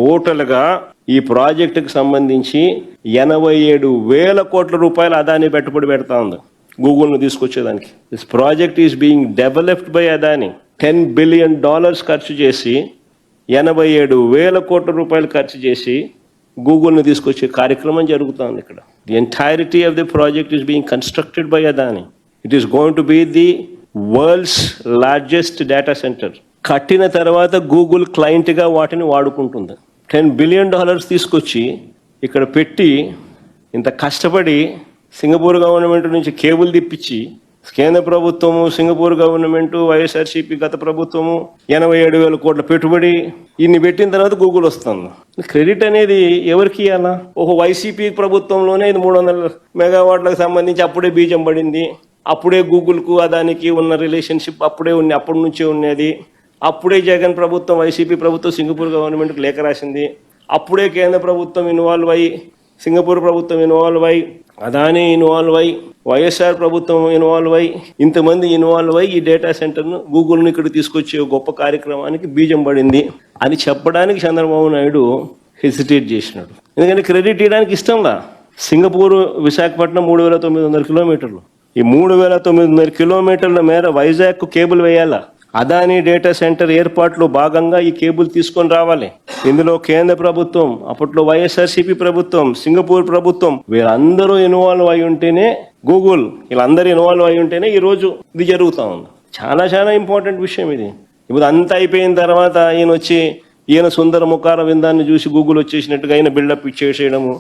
టోటల్గా ఈ ప్రాజెక్టుకు సంబంధించి 87,000 కోట్ల రూపాయలు అదాని పెట్టుబడి పెడతా ఉంది గూగుల్ను తీసుకొచ్చేదానికి. This project is being developed by Adani. $10 billion ఖర్చు చేసి 87,000 కోట్ల రూపాయలు ఖర్చు చేసి గూగుల్ను తీసుకొచ్చే కార్యక్రమం జరుగుతుంది ఇక్కడ. The entirety of the project is being constructed by Adani. It is going to be the world's largest data centre. కట్టిన తర్వాత గూగుల్ క్లయింట్గా వాటిని వాడుకుంటుంది. $10 బిలియన్ తీసుకొచ్చి ఇక్కడ పెట్టి ఇంత కష్టపడి సింగపూర్ గవర్నమెంట్ నుంచి కేబుల్ తిప్పించి కేంద్ర ప్రభుత్వము, సింగపూర్ గవర్నమెంట్, వైఎస్ఆర్సీపీ గత ప్రభుత్వము 87,000 కోట్ల పెట్టుబడి ఇన్ని పెట్టిన తర్వాత గూగుల్ వస్తుంది. క్రెడిట్ అనేది ఎవరికి ఇవ్వాలా? వైసీపీ ప్రభుత్వంలోనే ఇది 300 మెగావాట్లకు సంబంధించి అప్పుడే బీజం పడింది. అప్పుడే గూగుల్కు అదానికి ఉన్న రిలేషన్షిప్ అప్పటి నుంచే ఉన్నది. అప్పుడే జగన్ ప్రభుత్వం, వైసీపీ ప్రభుత్వం సింగపూర్ గవర్నమెంట్కి లేఖ రాసింది. అప్పుడే కేంద్ర ప్రభుత్వం ఇన్వాల్వ్ అయ్యి, సింగపూర్ ప్రభుత్వం ఇన్వాల్వ్ అయ్యి, అదాని ఇన్వాల్వ్ అయ్యి, వైఎస్ఆర్ ప్రభుత్వం ఇన్వాల్వ్ అయ్యి, ఇంతమంది ఇన్వాల్వ్ అయ్యి ఈ డేటా సెంటర్ను గూగుల్ను ఇక్కడ తీసుకొచ్చే గొప్ప కార్యక్రమానికి బీజం పడింది అని చెప్పడానికి చంద్రబాబు నాయుడు హెసిటేట్ చేసినాడు. ఎందుకంటే క్రెడిట్ ఇవ్వడానికి ఇష్టంలా. సింగపూర్ విశాఖపట్నం 3,900 కిలోమీటర్లు. ఈ 3,900 కిలోమీటర్ల మేర వైజాగ్కు కేబుల్ వేయాలా. అదాని డేటా సెంటర్ ఏర్పాట్లో భాగంగా ఈ కేబుల్ తీసుకొని రావాలి. ఇందులో కేంద్ర ప్రభుత్వం, అప్పట్లో వైఎస్ఆర్సీపీ ప్రభుత్వం, సింగపూర్ ప్రభుత్వం వీళ్ళందరూ ఇన్వాల్వ్ అయి ఉంటేనే, గూగుల్ వీళ్ళందరూ ఇన్వాల్వ్ అయి ఉంటేనే ఈరోజు ఇది జరుగుతూ ఉంది. చాలా చాలా ఇంపార్టెంట్ విషయం ఇది. ఇప్పుడు అంతా అయిపోయిన తర్వాత ఈయన సుందర ముఖార విందాన్ని చూసి గూగుల్ వచ్చేసినట్టుగా ఆయన బిల్డప్ ఇచ్చేసేయడము,